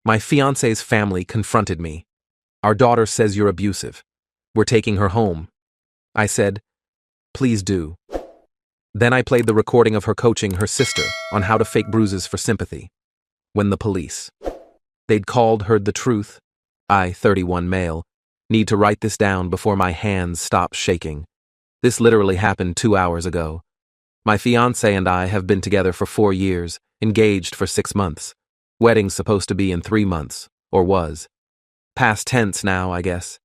My fiancé's family confronted me. Our daughter says you're abusive. We're taking her home. I said, please do. Then I played the recording of her coaching her sister on how to fake bruises for sympathy. When the police. They'd called, heard the truth. I, 31 male, need to write this down before my hands stop shaking. This literally happened 2 hours ago. My fiancé and I have been together for 4 years, engaged for 6 months. Wedding's supposed to be in 3 months, or was. Past tense now, I guess.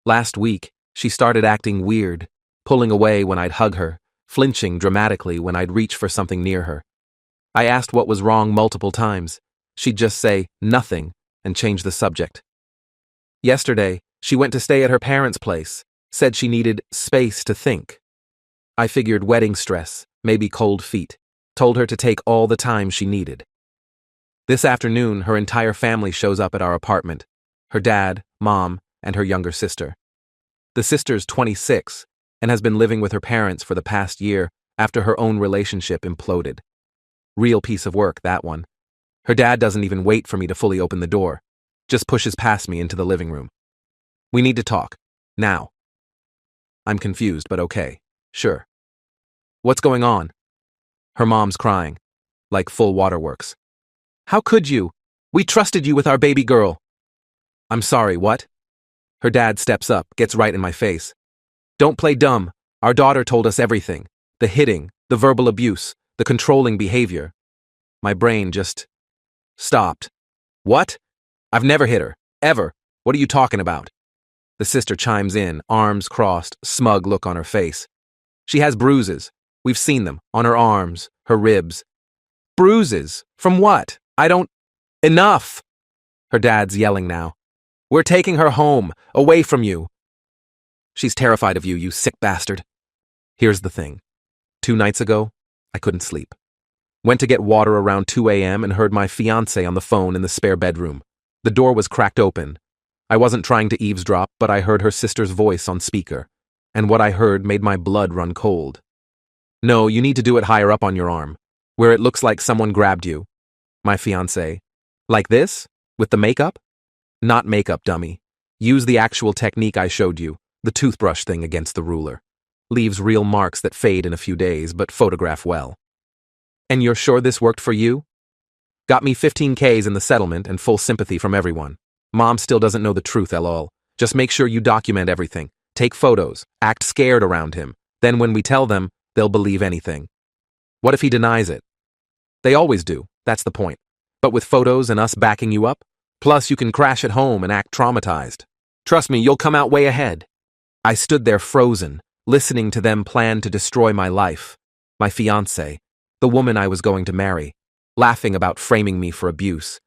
Last week, she started acting weird, pulling away when I'd hug her, flinching dramatically when I'd reach for something near her. I asked what was wrong multiple times. She'd just say, nothing, and change the subject. Yesterday, she went to stay at her parents' place, said she needed space to think. I figured wedding stress, maybe cold feet, told her to take all the time she needed. This afternoon, her entire family shows up at our apartment. Her dad, mom, and her younger sister. The sister's 26 and has been living with her parents for the past year after her own relationship imploded. Real piece of work, that one. Her dad doesn't even wait for me to fully open the door, just pushes past me into the living room. We need to talk. Now. I'm confused, but okay. Sure. What's going on? Her mom's crying. Like full waterworks. How could you? We trusted you with our baby girl. I'm sorry, what? Her dad steps up, gets right in my face. Don't play dumb. Our daughter told us everything. The hitting, the verbal abuse, the controlling behavior. My brain just stopped. What? I've never hit her. Ever. What are you talking about? The sister chimes in, arms crossed, smug look on her face. She has bruises. We've seen them. On her arms, her ribs. Bruises? From what? I don't... Enough! Her dad's yelling now. We're taking her home, away from you. She's terrified of you, you sick bastard. Here's the thing. 2 nights ago, I couldn't sleep. Went to get water around 2 a.m. and heard my fiancé on the phone in the spare bedroom. The door was cracked open. I wasn't trying to eavesdrop, but I heard her sister's voice on speaker, and what I heard made my blood run cold. No, you need to do it higher up on your arm, where it looks like someone grabbed you. My fiancé. Like this? With the makeup? Not makeup, dummy. Use the actual technique I showed you, the toothbrush thing against the ruler. Leaves real marks that fade in a few days, but photograph well. And you're sure this worked for you? Got me 15 Ks in the settlement and full sympathy from everyone. Mom still doesn't know the truth, lol. Just make sure you document everything. Take photos. Act scared around him. Then when we tell them, they'll believe anything. What if he denies it? They always do. That's the point. But with photos and us backing you up, plus you can crash at home and act traumatized. Trust me, you'll come out way ahead. I stood there frozen, listening to them plan to destroy my life. My fiancé, the woman I was going to marry, laughing about framing me for abuse.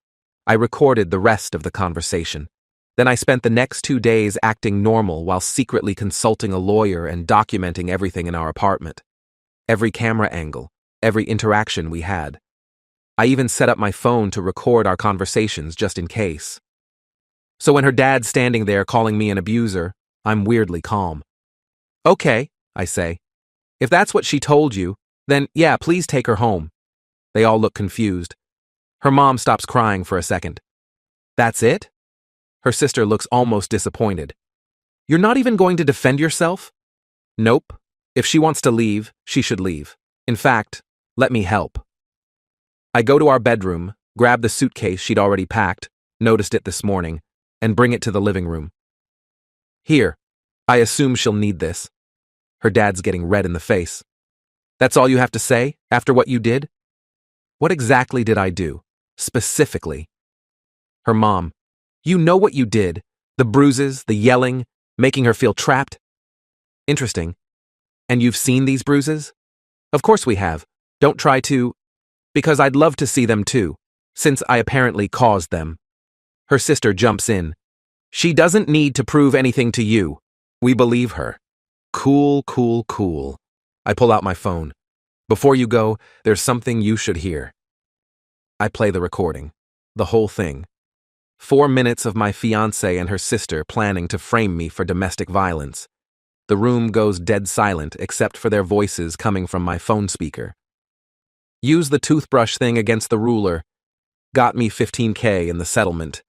I recorded the rest of the conversation. Then I spent the next 2 days acting normal while secretly consulting a lawyer and documenting everything in our apartment. Every camera angle, every interaction we had. I even set up my phone to record our conversations just in case. So when her dad's standing there calling me an abuser, I'm weirdly calm. Okay, I say. If that's what she told you, then yeah, please take her home. They all look confused. Her mom stops crying for a second. That's it? Her sister looks almost disappointed. You're not even going to defend yourself? Nope. If she wants to leave, she should leave. In fact, let me help. I go to our bedroom, grab the suitcase she'd already packed, noticed it this morning, and bring it to the living room. Here, I assume she'll need this. Her dad's getting red in the face. That's all you have to say, after what you did? What exactly did I do, specifically? Her mom, you know what you did, the bruises, the yelling, making her feel trapped. Interesting. And you've seen these bruises? Of course we have. Don't try to... Because I'd love to see them too, since I apparently caused them. Her sister jumps in. She doesn't need to prove anything to you. We believe her. Cool, cool, cool. I pull out my phone. Before you go, there's something you should hear. I play the recording. The whole thing. 4 minutes of my fiancé and her sister planning to frame me for domestic violence. The room goes dead silent except for their voices coming from my phone speaker. Use the toothbrush thing against the ruler. Got me $15K in the settlement.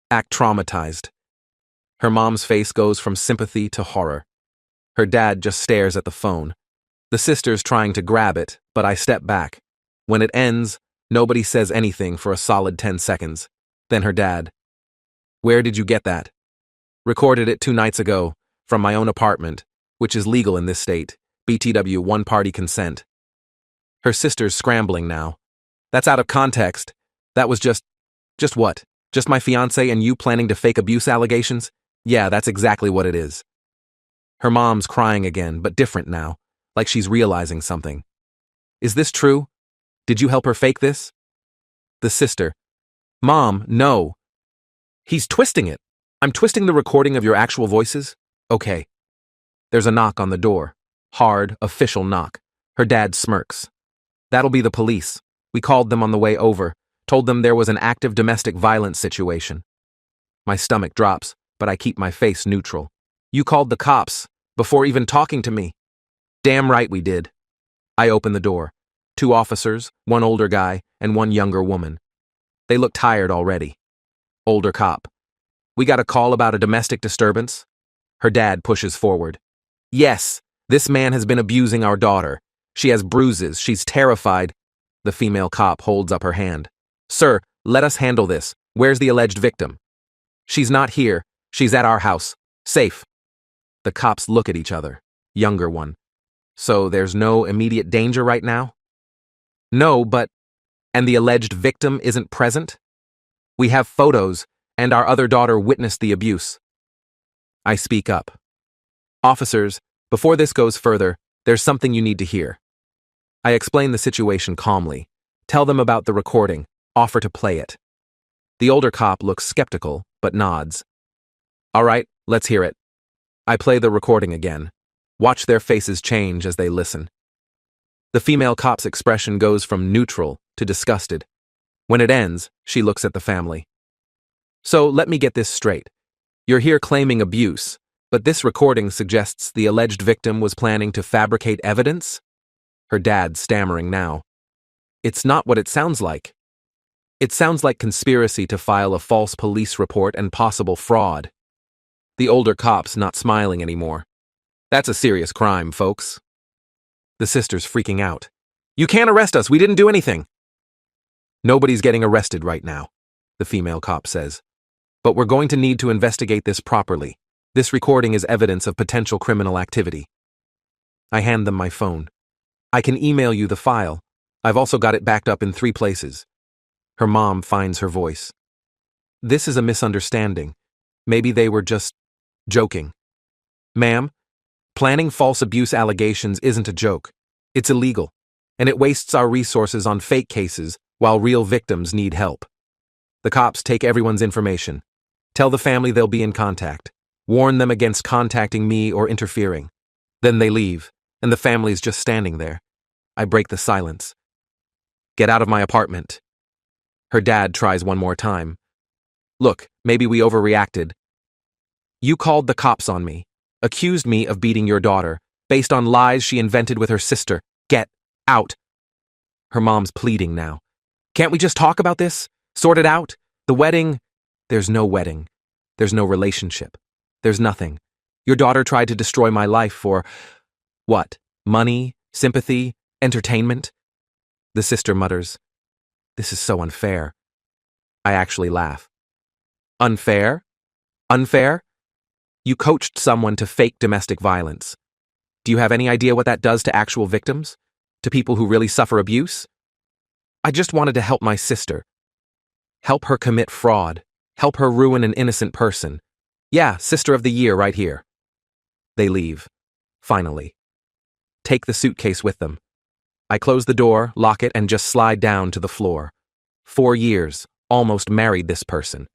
Act traumatized. Her mom's face goes from sympathy to horror. Her dad just stares at the phone. The sister's trying to grab it, but I step back. When it ends, nobody says anything for a solid 10 seconds. Then her dad. Where did you get that? Recorded it 2 nights ago, from my own apartment, which is legal in this state. BTW, one-party consent. Her sister's scrambling now. That's out of context. That was just what? Just my fiancé and you planning to fake abuse allegations? Yeah, that's exactly what it is. Her mom's crying again, but different now, like she's realizing something. Is this true? Did you help her fake this? The sister. Mom, no. He's twisting it. I'm twisting the recording of your actual voices? Okay. There's a knock on the door. Hard, official knock. Her dad smirks. That'll be the police. We called them on the way over, told them there was an active domestic violence situation. My stomach drops, but I keep my face neutral. You called the cops, before even talking to me. Damn right we did. I open the door. 2 officers, 1 older guy, and 1 younger woman. They look tired already. Older cop. We got a call about a domestic disturbance? Her dad pushes forward. Yes, this man has been abusing our daughter. She has bruises, she's terrified. The female cop holds up her hand. Sir, let us handle this. Where's the alleged victim? She's not here. She's at our house. Safe. The cops look at each other. Younger one. So there's no immediate danger right now? No, but... And the alleged victim isn't present? We have photos, and our other daughter witnessed the abuse. I speak up. Officers, before this goes further, there's something you need to hear. I explain the situation calmly. Tell them about the recording. Offer to play it. The older cop looks skeptical, but nods. All right, let's hear it. I play the recording again. Watch their faces change as they listen. The female cop's expression goes from neutral to disgusted. When it ends, she looks at the family. So let me get this straight. You're here claiming abuse, but this recording suggests the alleged victim was planning to fabricate evidence? Her dad stammering now. It's not what it sounds like. It sounds like conspiracy to file a false police report and possible fraud. The older cop's not smiling anymore. That's a serious crime, folks. The sister's freaking out. You can't arrest us, we didn't do anything. Nobody's getting arrested right now, the female cop says. But we're going to need to investigate this properly. This recording is evidence of potential criminal activity. I hand them my phone. I can email you the file. I've also got it backed up in 3 places. Her mom finds her voice. This is a misunderstanding. Maybe they were just joking. Ma'am, planning false abuse allegations isn't a joke. It's illegal, and it wastes our resources on fake cases while real victims need help. The cops take everyone's information. Tell the family they'll be in contact. Warn them against contacting me or interfering. Then they leave, and the family's just standing there. I break the silence. Get out of my apartment. Her dad tries one more time. Look, maybe we overreacted. You called the cops on me, accused me of beating your daughter, based on lies she invented with her sister. Get out. Her mom's pleading now. Can't we just talk about this? Sort it out? The wedding? There's no wedding. There's no relationship. There's nothing. Your daughter tried to destroy my life for... what? Money? Sympathy? Entertainment? The sister mutters, this is so unfair. I actually laugh. Unfair? Unfair? You coached someone to fake domestic violence. Do you have any idea what that does to actual victims? To people who really suffer abuse? I just wanted to help my sister. Help her commit fraud. Help her ruin an innocent person. Yeah, Sister of the Year right here. They leave. Finally. Take the suitcase with them. I close the door, lock it, and just slide down to the floor. 4 years, almost married this person.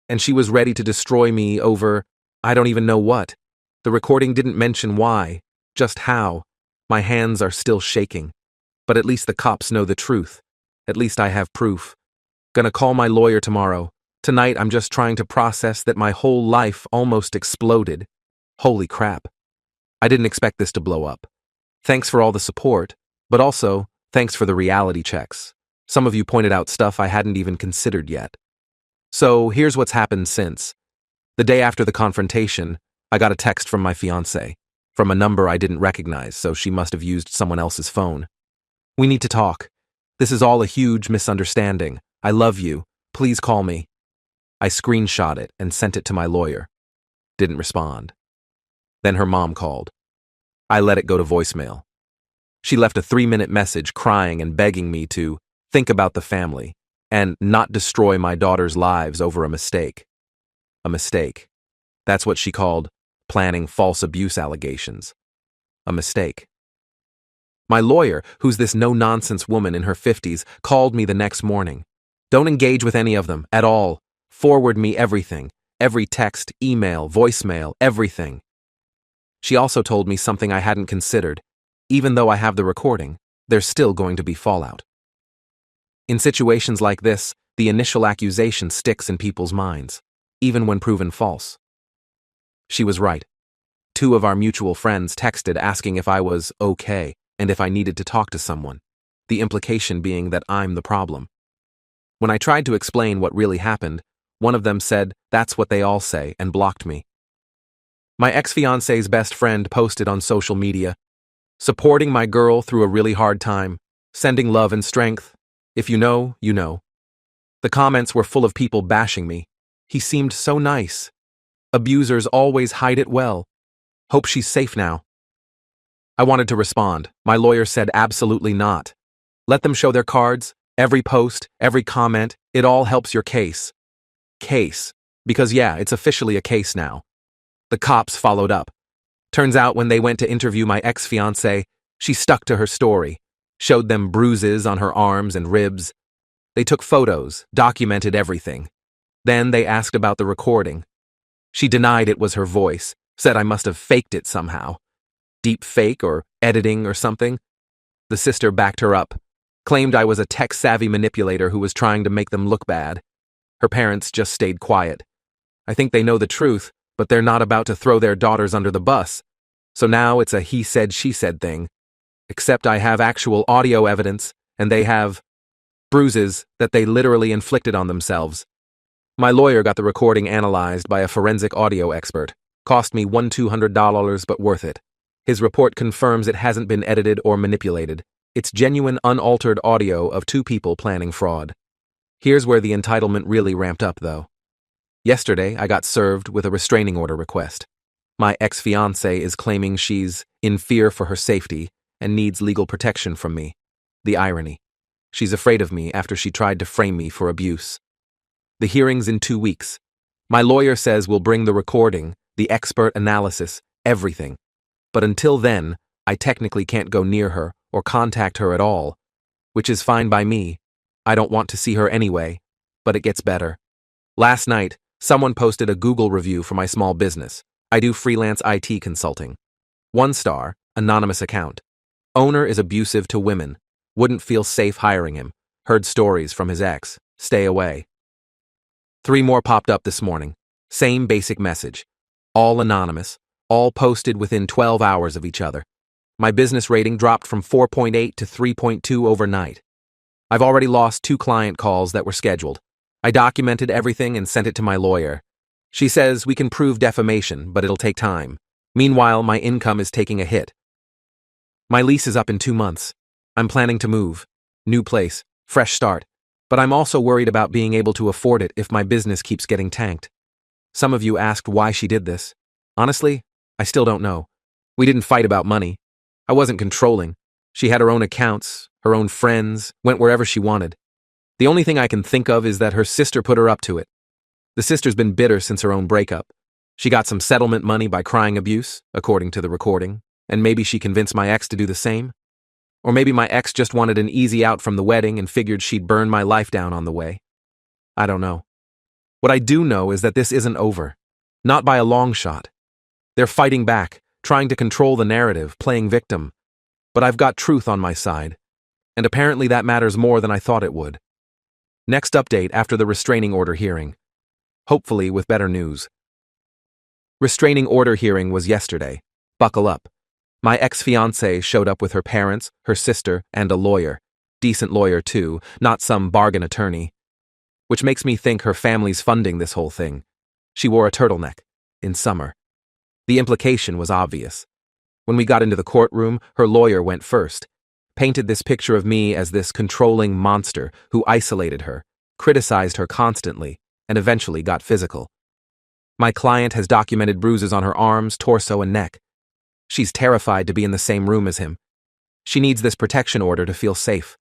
And she was ready to destroy me over, I don't even know what. The recording didn't mention why, just how. My hands are still shaking. But at least the cops know the truth. At least I have proof. Gonna call my lawyer tomorrow. Tonight I'm just trying to process that my whole life almost exploded. Holy crap. I didn't expect this to blow up. Thanks for all the support, but also, thanks for the reality checks. Some of you pointed out stuff I hadn't even considered yet. So here's what's happened since. The day after the confrontation, I got a text from my fiancée, from a number I didn't recognize, so she must have used someone else's phone. We need to talk. This is all a huge misunderstanding. I love you. Please call me. I screenshot it and sent it to my lawyer. Didn't respond. Then her mom called. I let it go to voicemail. She left a 3-minute message crying and begging me to think about the family and not destroy my daughter's lives over a mistake. A mistake. That's what she called planning false abuse allegations. A mistake. My lawyer, who's this no-nonsense woman in her 50s, called me the next morning. Don't engage with any of them at all. Forward me everything. Every text, email, voicemail, everything. She also told me something I hadn't considered. Even though I have the recording, there's still going to be fallout. In situations like this, the initial accusation sticks in people's minds, even when proven false. She was right. 2 of our mutual friends texted asking if I was okay and if I needed to talk to someone, the implication being that I'm the problem. When I tried to explain what really happened, one of them said, "That's what they all say," and blocked me. My ex-fiancé's best friend posted on social media, "Supporting my girl through a really hard time, sending love and strength. If you know, you know." The comments were full of people bashing me. He seemed so nice. Abusers always hide it well. Hope she's safe now. I wanted to respond. My lawyer said absolutely not. Let them show their cards, every post, every comment, it all helps your case. Case. Because yeah, it's officially a case now. The cops followed up. Turns out when they went to interview my ex-fiancée, she stuck to her story, showed them bruises on her arms and ribs. They took photos, documented everything. Then they asked about the recording. She denied it was her voice, said I must have faked it somehow. Deep fake or editing or something. The sister backed her up, claimed I was a tech-savvy manipulator who was trying to make them look bad. Her parents just stayed quiet. I think they know the truth, but they're not about to throw their daughters under the bus. So now it's a he said, she said thing. Except I have actual audio evidence, and they have bruises that they literally inflicted on themselves. My lawyer got the recording analyzed by a forensic audio expert. Cost me $200, but worth it. His report confirms it hasn't been edited or manipulated. It's genuine, unaltered audio of 2 people planning fraud. Here's where the entitlement really ramped up, though. Yesterday, I got served with a restraining order request. My ex-fiancée is claiming she's in fear for her safety and needs legal protection from me. The irony. She's afraid of me after she tried to frame me for abuse. The hearing's in 2 weeks. My lawyer says we'll bring the recording, the expert analysis, everything. But until then, I technically can't go near her or contact her at all, which is fine by me. I don't want to see her anyway, but it gets better. Last night, someone posted a Google review for my small business. I do freelance IT consulting. 1 star, anonymous account. Owner is abusive to women. Wouldn't feel safe hiring him. Heard stories from his ex. Stay away. 3 more popped up this morning. Same basic message. All anonymous. All posted within 12 hours of each other. My business rating dropped from 4.8 to 3.2 overnight. I've already lost 2 client calls that were scheduled. I documented everything and sent it to my lawyer. She says we can prove defamation, but it'll take time. Meanwhile, my income is taking a hit. My lease is up in 2 months. I'm planning to move. New place, fresh start. But I'm also worried about being able to afford it if my business keeps getting tanked. Some of you asked why she did this. Honestly, I still don't know. We didn't fight about money. I wasn't controlling. She had her own accounts, her own friends, went wherever she wanted. The only thing I can think of is that her sister put her up to it. The sister's been bitter since her own breakup. She got some settlement money by crying abuse, according to the recording, and maybe she convinced my ex to do the same. Or maybe my ex just wanted an easy out from the wedding and figured she'd burn my life down on the way. I don't know. What I do know is that this isn't over. Not by a long shot. They're fighting back, trying to control the narrative, playing victim. But I've got truth on my side. And apparently that matters more than I thought it would. Next update after the restraining order hearing. Hopefully with better news. Restraining order hearing was yesterday. Buckle up. My ex-fiancée showed up with her parents, her sister, and a lawyer. Decent lawyer, too, not some bargain attorney. Which makes me think her family's funding this whole thing. She wore a turtleneck. In summer. The implication was obvious. When we got into the courtroom, her lawyer went first. Painted this picture of me as this controlling monster who isolated her, criticized her constantly, and eventually got physical. My client has documented bruises on her arms, torso, and neck. She's terrified to be in the same room as him. She needs this protection order to feel safe.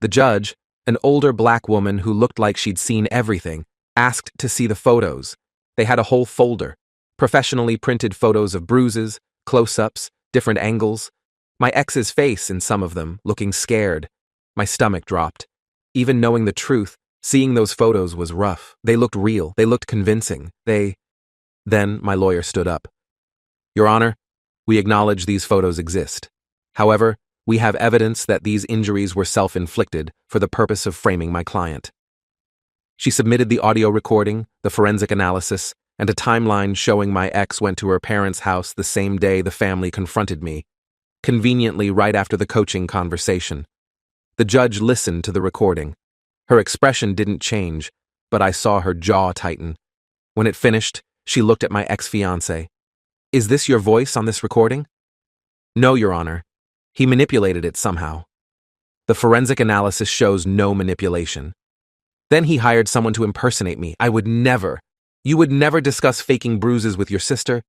The judge, an older black woman who looked like she'd seen everything, asked to see the photos. They had a whole folder, professionally printed photos of bruises, close-ups, different angles. My ex's face in some of them, looking scared. My stomach dropped. Even knowing the truth, seeing those photos was rough. They looked real. They looked convincing. Then my lawyer stood up. Your Honor, we acknowledge these photos exist. However, we have evidence that these injuries were self-inflicted for the purpose of framing my client. She submitted the audio recording, the forensic analysis, and a timeline showing my ex went to her parents' house the same day the family confronted me, conveniently right after the coaching conversation. The judge listened to the recording. Her expression didn't change, but I saw her jaw tighten. When it finished, she looked at my ex-fiancé. Is this your voice on this recording? No, Your Honor. He manipulated it somehow. The forensic analysis shows no manipulation. Then he hired someone to impersonate me. You would never discuss faking bruises with your sister?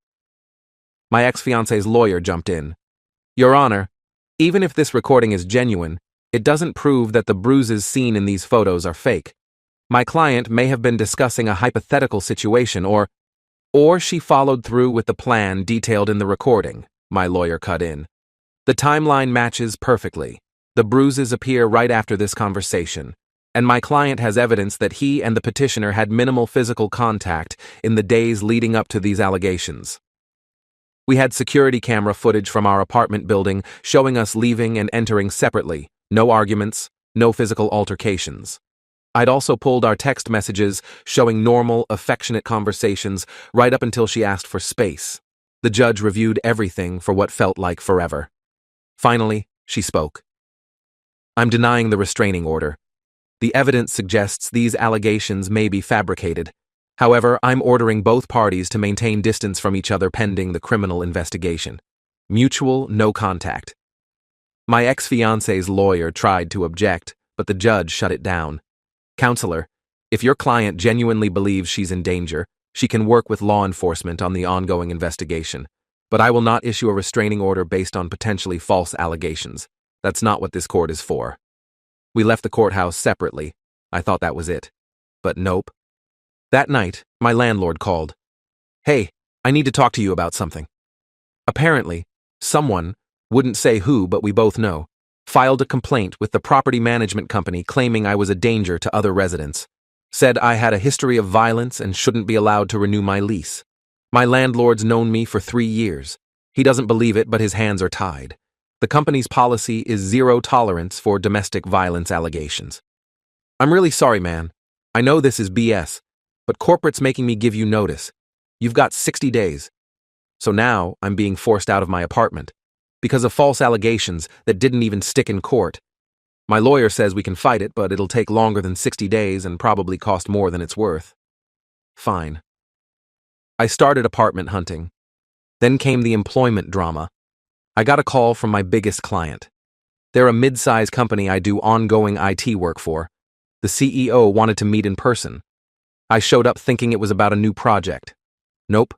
My ex-fiancé's lawyer jumped in. Your Honor, even if this recording is genuine, it doesn't prove that the bruises seen in these photos are fake. My client may have been discussing a hypothetical situation or she followed through with the plan detailed in the recording, my lawyer cut in. The timeline matches perfectly. The bruises appear right after this conversation, and my client has evidence that he and the petitioner had minimal physical contact in the days leading up to these allegations. We had security camera footage from our apartment building showing us leaving and entering separately, no arguments, no physical altercations. I'd also pulled our text messages showing normal, affectionate conversations right up until she asked for space. The judge reviewed everything for what felt like forever. Finally, she spoke. I'm denying the restraining order. The evidence suggests these allegations may be fabricated. However, I'm ordering both parties to maintain distance from each other pending the criminal investigation. Mutual, no contact. My ex-fiancé's lawyer tried to object, but the judge shut it down. Counselor, if your client genuinely believes she's in danger, she can work with law enforcement on the ongoing investigation. But I will not issue a restraining order based on potentially false allegations. That's not what this court is for. We left the courthouse separately. I thought that was it. But nope. That night, my landlord called. Hey, I need to talk to you about something. Apparently, someone, wouldn't say who but we both know, filed a complaint with the property management company claiming I was a danger to other residents. Said I had a history of violence and shouldn't be allowed to renew my lease. My landlord's known me for 3 years. He doesn't believe it, but his hands are tied. The company's policy is zero tolerance for domestic violence allegations. I'm really sorry, man. I know this is BS, but corporate's making me give you notice. You've got 60 days. So now I'm being forced out of my apartment because of false allegations that didn't even stick in court. My lawyer says we can fight it, but it'll take longer than 60 days and probably cost more than it's worth. Fine. I started apartment hunting. Then came the employment drama. I got a call from my biggest client. They're a mid-size company I do ongoing IT work for. The CEO wanted to meet in person. I showed up thinking it was about a new project. Nope.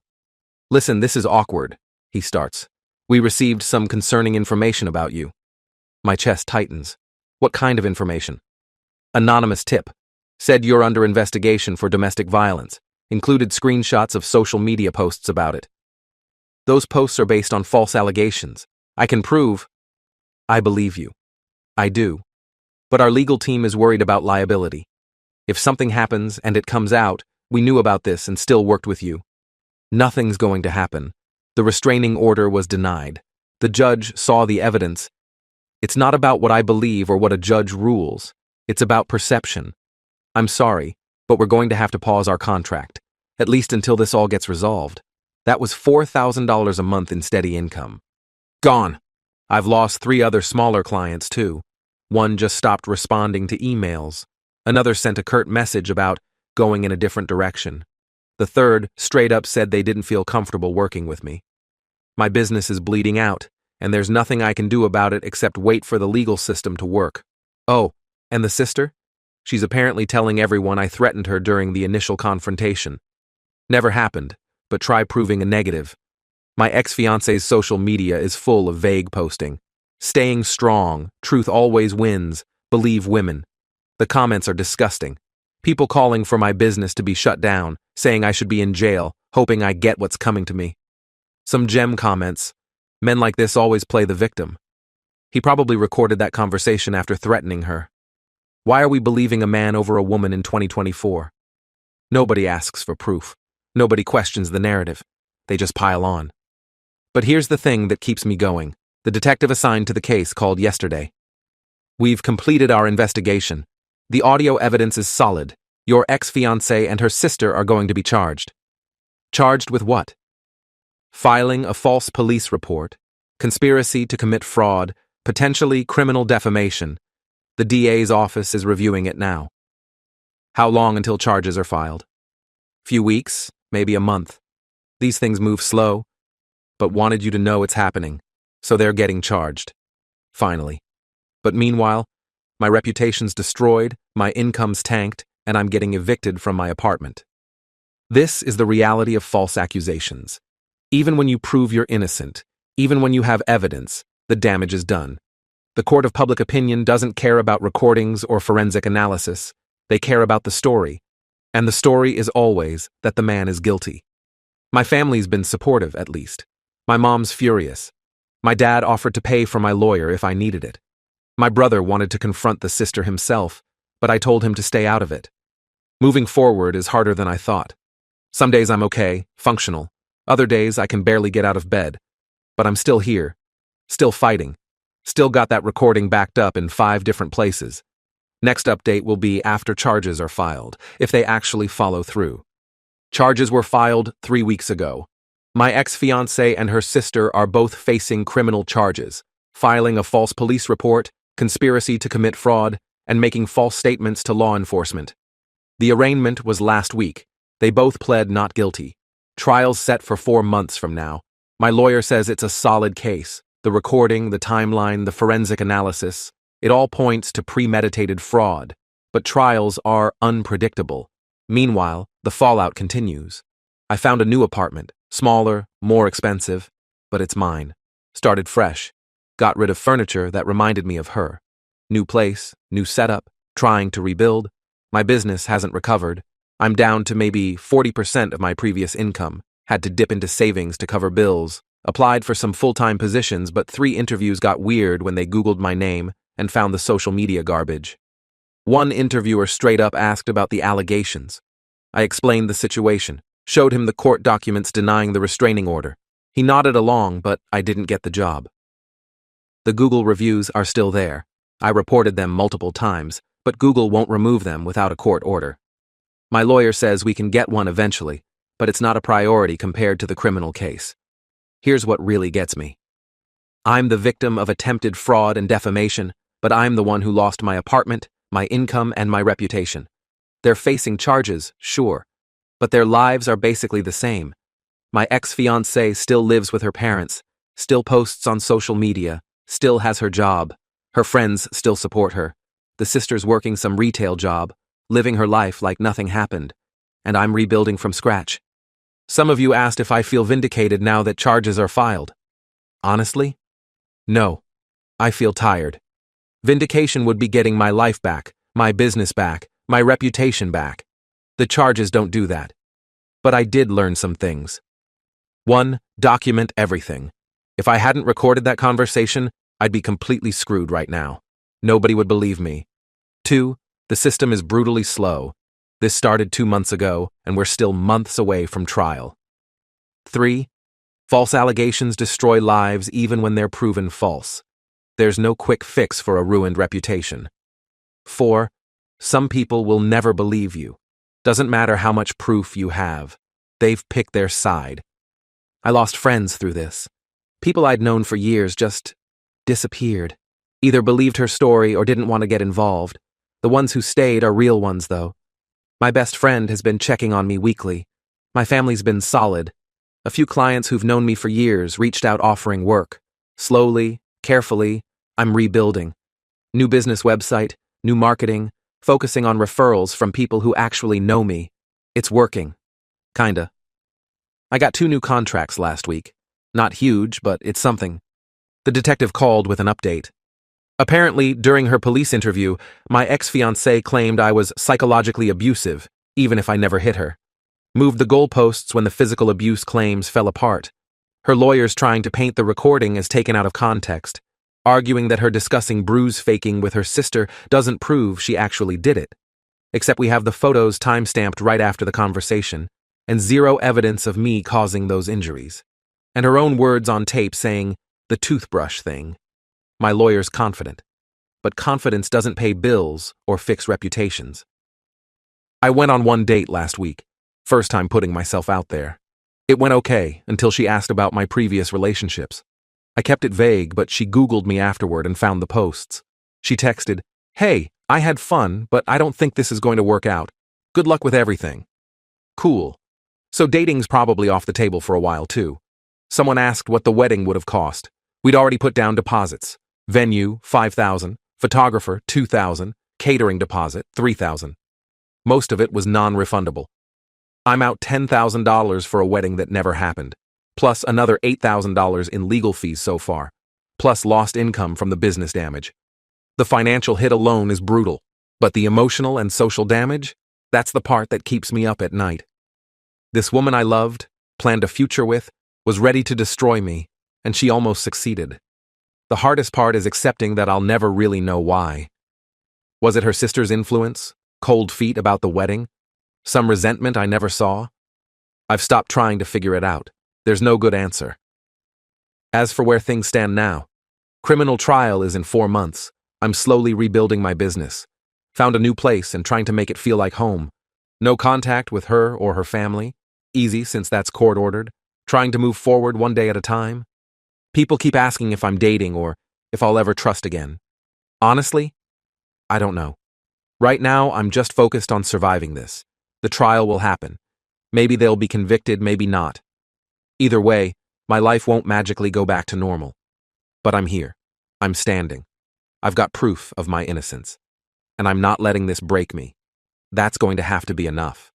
Listen, this is awkward, he starts. We received some concerning information about you. My chest tightens. What kind of information? Anonymous tip. Said you're under investigation for domestic violence. Included screenshots of social media posts about it. Those posts are based on false allegations. I can prove. I believe you. I do. But our legal team is worried about liability. If something happens and it comes out, we knew about this and still worked with you. Nothing's going to happen. The restraining order was denied. The judge saw the evidence. It's not about what I believe or what a judge rules. It's about perception. I'm sorry, but we're going to have to pause our contract, at least until this all gets resolved. That was $4,000 a month in steady income. Gone. I've lost 3 other smaller clients too. One just stopped responding to emails. Another sent a curt message about going in a different direction. The third straight up said they didn't feel comfortable working with me. My business is bleeding out, and there's nothing I can do about it except wait for the legal system to work. Oh, and the sister? She's apparently telling everyone I threatened her during the initial confrontation. Never happened, but try proving a negative. My ex-fiancé's social media is full of vague posting. Staying strong, truth always wins, believe women. The comments are disgusting. People calling for my business to be shut down, saying I should be in jail, hoping I get what's coming to me. Some gem comments. Men like this always play the victim. He probably recorded that conversation after threatening her. Why are we believing a man over a woman in 2024? Nobody asks for proof. Nobody questions the narrative. They just pile on. But here's the thing that keeps me going. The detective assigned to the case called yesterday. We've completed our investigation. The audio evidence is solid. Your ex-fiancée and her sister are going to be charged. Charged with what? Filing a false police report, conspiracy to commit fraud, potentially criminal defamation. The DA's office is reviewing it now. How long until charges are filed? Few weeks, maybe a month. These things move slow, but wanted you to know it's happening, so they're getting charged. Finally. But meanwhile, my reputation's destroyed, my income's tanked, and I'm getting evicted from my apartment. This is the reality of false accusations. Even when you prove you're innocent, even when you have evidence, the damage is done. The court of public opinion doesn't care about recordings or forensic analysis. They care about the story. And the story is always that the man is guilty. My family's been supportive, at least. My mom's furious. My dad offered to pay for my lawyer if I needed it. My brother wanted to confront the sister himself, but I told him to stay out of it. Moving forward is harder than I thought. Some days I'm okay, functional. Other days I can barely get out of bed. But I'm still here. Still fighting. Still got that recording backed up in 5 different places. Next update will be after charges are filed, if they actually follow through. Charges were filed 3 weeks ago. My ex-fiancée and her sister are both facing criminal charges, filing a false police report, conspiracy to commit fraud, and making false statements to law enforcement. The arraignment was last week. They both pled not guilty. Trial's set for 4 months from now. My lawyer says it's a solid case. The recording, the timeline, the forensic analysis, it all points to premeditated fraud. But trials are unpredictable. Meanwhile, the fallout continues. I found a new apartment, smaller, more expensive, but it's mine. Started fresh. Got rid of furniture that reminded me of her. New place, new setup, trying to rebuild. My business hasn't recovered. I'm down to maybe 40% of my previous income. Had to dip into savings to cover bills. Applied for some full-time positions, but 3 interviews got weird when they Googled my name and found the social media garbage. One interviewer straight up asked about the allegations. I explained the situation, showed him the court documents denying the restraining order. He nodded along, but I didn't get the job. The Google reviews are still there. I reported them multiple times, but Google won't remove them without a court order. My lawyer says we can get one eventually, but it's not a priority compared to the criminal case. Here's what really gets me. I'm the victim of attempted fraud and defamation, but I'm the one who lost my apartment, my income, and my reputation. They're facing charges, sure, but their lives are basically the same. My ex-fiancée still lives with her parents, still posts on social media, still has her job. Her friends still support her. The sister's working some retail job, living her life like nothing happened, and I'm rebuilding from scratch. Some of you asked if I feel vindicated now that charges are filed. Honestly? No. I feel tired. Vindication would be getting my life back, my business back, my reputation back. The charges don't do that. But I did learn some things. 1. Document everything. If I hadn't recorded that conversation, I'd be completely screwed right now. Nobody would believe me. 2. The system is brutally slow. This started 2 months ago, and we're still months away from trial. 3. False allegations destroy lives even when they're proven false. There's no quick fix for a ruined reputation. 4. Some people will never believe you. Doesn't matter how much proof you have. They've picked their side. I lost friends through this. People I'd known for years just disappeared. Either believed her story or didn't want to get involved. The ones who stayed are real ones, though. My best friend has been checking on me weekly. My family's been solid. A few clients who've known me for years reached out offering work. Slowly, carefully, I'm rebuilding. New business website, new marketing, focusing on referrals from people who actually know me. It's working. Kinda. I got 2 new contracts last week. Not huge, but it's something. The detective called with an update. Apparently, during her police interview, my ex-fiancée claimed I was psychologically abusive, even if I never hit her. Moved the goalposts when the physical abuse claims fell apart. Her lawyers trying to paint the recording as taken out of context, arguing that her discussing bruise faking with her sister doesn't prove she actually did it. Except we have the photos time-stamped right after the conversation, and 0 evidence of me causing those injuries. And her own words on tape saying, the toothbrush thing. My lawyer's confident. But confidence doesn't pay bills or fix reputations. I went on 1 date last week. First time putting myself out there. It went okay until she asked about my previous relationships. I kept it vague, but she Googled me afterward and found the posts. She texted, "Hey, I had fun, but I don't think this is going to work out. Good luck with everything." Cool. So dating's probably off the table for a while too. Someone asked what the wedding would have cost. We'd already put down deposits. Venue, $5,000, photographer, $2,000, catering deposit, $3,000. Most of it was non-refundable. I'm out $10,000 for a wedding that never happened, plus another $8,000 in legal fees so far, plus lost income from the business damage. The financial hit alone is brutal, but the emotional and social damage, that's the part that keeps me up at night. This woman I loved, planned a future with, was ready to destroy me, and she almost succeeded. The hardest part is accepting that I'll never really know why. Was it her sister's influence? Cold feet about the wedding? Some resentment I never saw? I've stopped trying to figure it out. There's no good answer. As for where things stand now, criminal trial is in 4 months. I'm slowly rebuilding my business. Found a new place and trying to make it feel like home. No contact with her or her family. Easy since that's court-ordered. Trying to move forward 1 day at a time. People keep asking if I'm dating or if I'll ever trust again. Honestly, I don't know. Right now, I'm just focused on surviving this. The trial will happen. Maybe they'll be convicted, maybe not. Either way, my life won't magically go back to normal. But I'm here. I'm standing. I've got proof of my innocence. And I'm not letting this break me. That's going to have to be enough.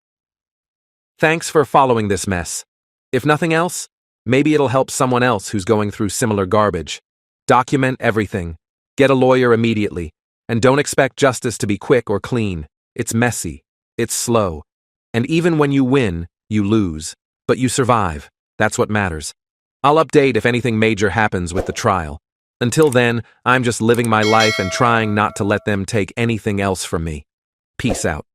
Thanks for following this mess. If nothing else, maybe it'll help someone else who's going through similar garbage. Document everything. Get a lawyer immediately. And don't expect justice to be quick or clean. It's messy. It's slow. And even when you win, you lose. But you survive. That's what matters. I'll update if anything major happens with the trial. Until then, I'm just living my life and trying not to let them take anything else from me. Peace out.